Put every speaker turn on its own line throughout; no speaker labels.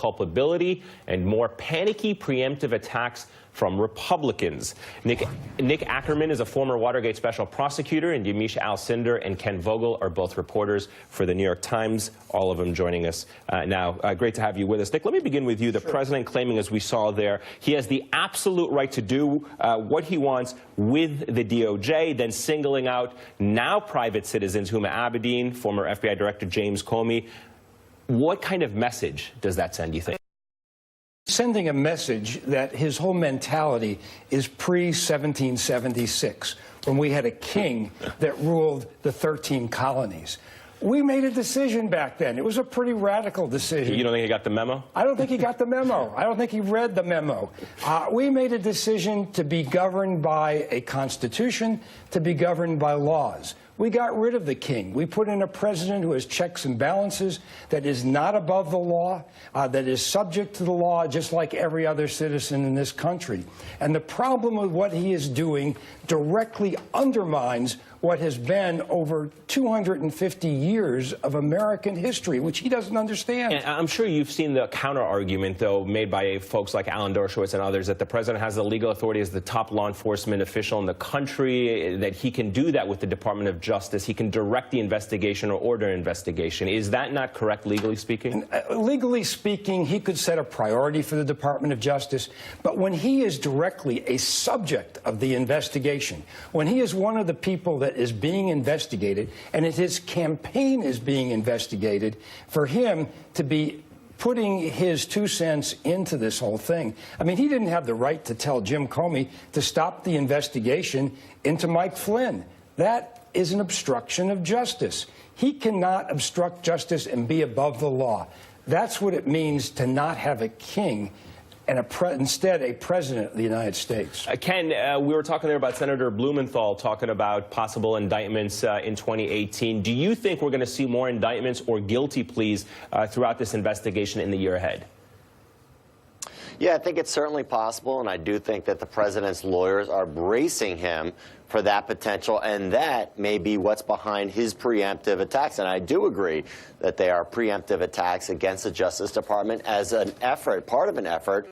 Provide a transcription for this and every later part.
culpability and more panicky preemptive attacks from Republicans. Nick Ackerman is a former Watergate special prosecutor, and Yamiche Alcindor and Ken Vogel are both reporters for the New York Times, all of them joining us now. Great to have you with us. Nick, let me begin with you. The president claiming, as we saw there, he has the absolute right to do what he wants with the DOJ, then singling out now private citizens, Huma Abedin, former FBI Director James Comey. What kind of message does that send, you think?
Sending a message that his whole mentality is pre-1776, when we had a king that ruled the 13 colonies. We made a decision back then. It was a pretty radical decision.
You don't think he got the memo?
I don't think he got the memo. I don't think he read the memo. We made a decision to be governed by a constitution, to be governed by laws. We got rid of the king. We put in a president who has checks and balances, that is not above the law, that is subject to the law just like every other citizen in this country. And the problem with what he is doing directly undermines what has been over 250 years of American history, which he doesn't understand.
And I'm sure you've seen the counter-argument, though, made by folks like Alan Dershowitz and others, that the president has the legal authority as the top law enforcement official in the country, that he can do that with the Department of Justice. He can direct the investigation or order an investigation. Is that not correct, legally speaking?
Legally speaking, he could set a priority for the Department of Justice, but when he is directly a subject of the investigation, when he is one of the people that is being investigated, and his campaign is being investigated, for him to be putting his 2 cents into this whole thing. I mean, he didn't have the right to tell Jim Comey to stop the investigation into Mike Flynn. That is an obstruction of justice. He cannot obstruct justice and be above the law. That's what it means to not have a king and instead a president of the United States.
Ken, we were talking there about Senator Blumenthal talking about possible indictments in 2018. Do you think we're going to see more indictments or guilty pleas throughout this investigation in the year ahead?
Yeah, I think it's certainly possible, and I do think that the president's lawyers are bracing him for that potential, and that may be what's behind his preemptive attacks. And I do agree that they are preemptive attacks against the Justice Department as an effort, part of an effort,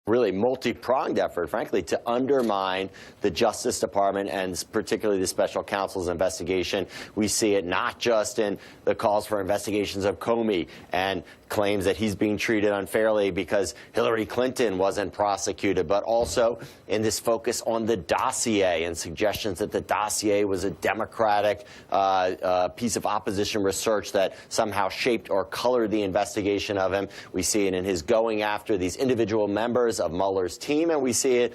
really multi-pronged effort, frankly, to undermine the Justice Department and particularly the special counsel's investigation. We see it not just in the calls for investigations of Comey and claims that he's being treated unfairly because Hillary Clinton wasn't prosecuted, but also in this focus on the dossier and suggestions that the dossier was a Democratic piece of opposition research that somehow shaped or colored the investigation of him. We see it in his going after these individual members of Mueller's team, and we see it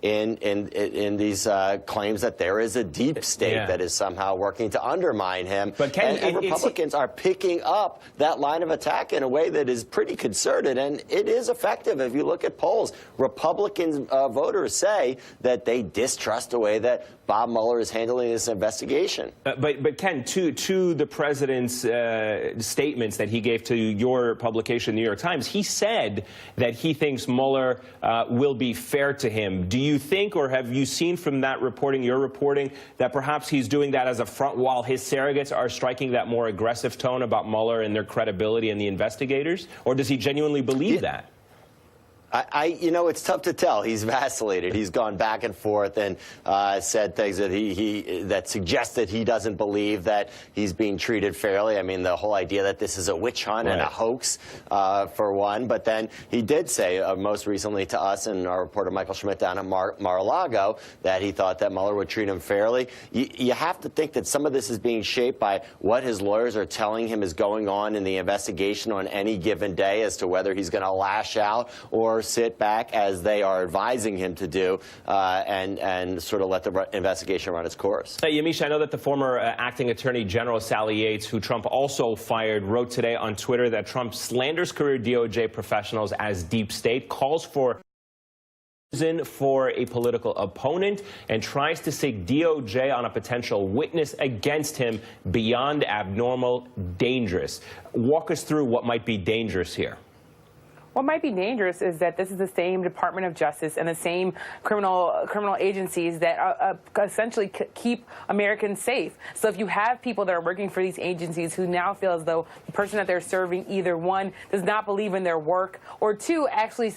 in these claims that there is a deep state that is somehow working to undermine him.
But Ken,
and Republicans are picking up that line of attack in a way that is pretty concerted, and it is effective. If you look at polls, Republican voters say that they distrust the way that Bob Mueller is handling this investigation.
But Ken, to the president's statements that he gave to your publication, New York Times, he said that he thinks Mueller will be fair to him. Do you think, or have you seen from that reporting, your reporting, that perhaps he's doing that as a front while his surrogates are striking that more aggressive tone about Mueller and their credibility and the investigators? Or does he genuinely believe that?
You know, it's tough to tell. He's vacillated. He's gone back and forth and said things that that suggest that he doesn't believe that he's being treated fairly. I mean, the whole idea that this is a witch hunt and a hoax, for one. But then he did say, most recently to us and our reporter Michael Schmidt down at Mar-a-Lago, that he thought that Mueller would treat him fairly. You have to think that some of this is being shaped by what his lawyers are telling him is going on in the investigation on any given day as to whether he's going to lash out or sit back, as they are advising him to do, and sort of let the investigation run its course.
Yamiche, I know that the former acting Attorney General Sally Yates, who Trump also fired, wrote today on Twitter that Trump slanders career DOJ professionals as deep state, calls for a political opponent, and tries to stick DOJ on a potential witness against him beyond abnormal, dangerous. Walk us through what might be dangerous here.
What might be dangerous is that this is the same Department of Justice and the same criminal agencies that essentially keep Americans safe. So if you have people that are working for these agencies who now feel as though the person that they're serving, either one, does not believe in their work, or two, actually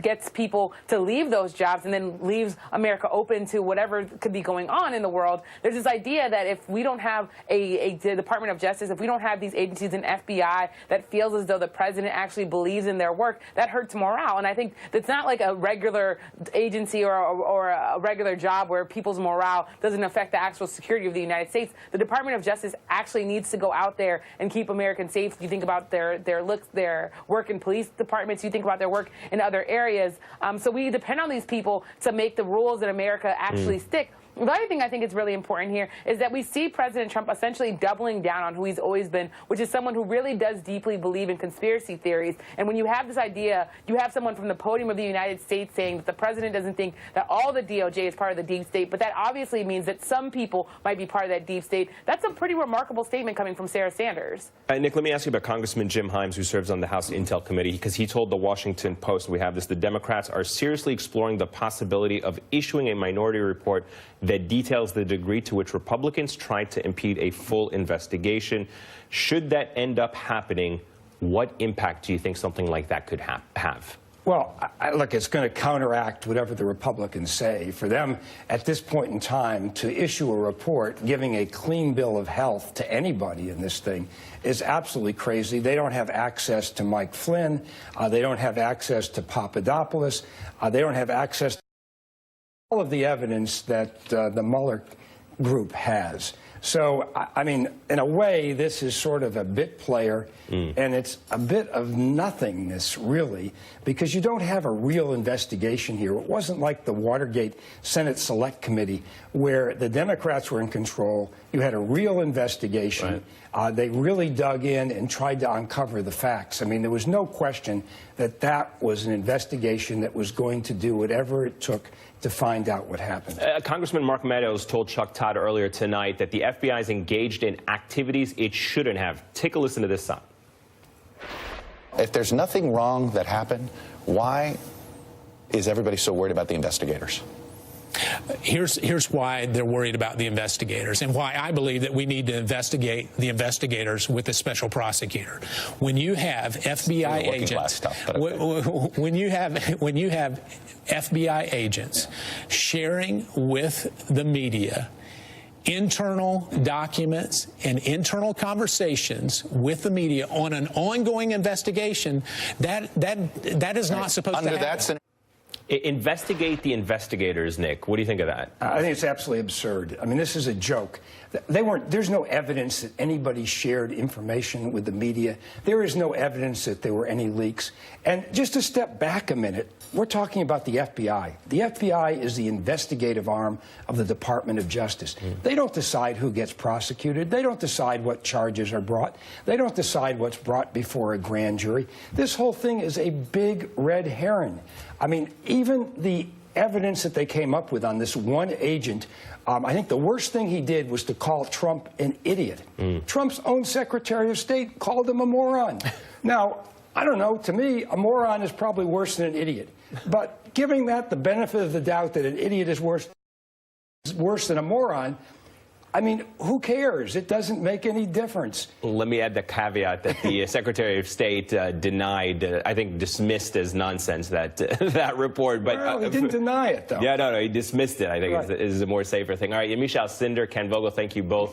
gets people to leave those jobs and then leaves America open to whatever could be going on in the world, there's this idea that if we don't have a Department of Justice, if we don't have these agencies and FBI that feels as though the president actually believes in their work, that hurts morale. And I think that's not like a regular agency or a regular job where people's morale doesn't affect the actual security of the United States. The Department of Justice actually needs to go out there and keep Americans safe. You think about their work in police departments. You think about their work in other areas. So we depend on these people to make the rules in America actually stick. The other thing I think is really important here is that we see President Trump essentially doubling down on who he's always been, which is someone who really does deeply believe in conspiracy theories. And when you have this idea, you have someone from the podium of the United States saying that the president doesn't think that all the DOJ is part of the deep state, but that obviously means that some people might be part of that deep state. That's a pretty remarkable statement coming from Sarah Sanders.
Nick, let me ask you about Congressman Jim Himes, who serves on the House Intel Committee, because he told the Washington Post, we have this, the Democrats are seriously exploring the possibility of issuing a minority report that details the degree to which Republicans tried to impede a full investigation. Should that end up happening, what impact do you think something like that could have?
Well, look, it's going to counteract whatever the Republicans say. For them, at this point in time, to issue a report giving a clean bill of health to anybody in this thing is absolutely crazy. They don't have access to Mike Flynn. They don't have access to Papadopoulos. They don't have access to all of the evidence that the Mueller group has. So, I mean, in a way, this is sort of a bit player, and it's a bit of nothingness, really, because you don't have a real investigation here. It wasn't like the Watergate Senate Select Committee, where the Democrats were in control. You had a real investigation. Right. They really dug in and tried to uncover the facts. I mean, there was no question that that was an investigation that was going to do whatever it took to find out what happened.
Congressman Mark Meadows told Chuck Todd earlier tonight that the FBI is engaged in activities it shouldn't have. Take a listen to this son.
If there's nothing wrong that happened, why is everybody so worried about the investigators?
Here's why they're worried about the investigators, and why I believe that we need to investigate the investigators with a special prosecutor. When you have FBI agents, when you have FBI agents sharing with the media internal documents and internal conversations with the media on an ongoing investigation, that is not supposed to happen.
Investigate the investigators, Nick. What do you think of that?
I think it's absolutely absurd. I mean, this is a joke. There's no evidence that anybody shared information with the media. There is no evidence that there were any leaks. And just to step back a minute, we're talking about the FBI. The FBI is the investigative arm of the Department of Justice. They don't decide who gets prosecuted. They don't decide what charges are brought. They don't decide what's brought before a grand jury. This whole thing is a big red herring. I mean, even the evidence that they came up with on this one agent, I think the worst thing he did was to call Trump an idiot. Trump's own Secretary of State called him a moron. Now, I don't know, to me, a moron is probably worse than an idiot. But giving that the benefit of the doubt that an idiot is worse than a moron, I mean, who cares? It doesn't make any difference.
Let me add the caveat that the Secretary of State denied, I think dismissed as nonsense, that that report. But
well, he didn't deny it, though.
Yeah, no, he dismissed it, I think, is a more safer thing. All right, Yamiche Alcindor, Ken Vogel, thank you both.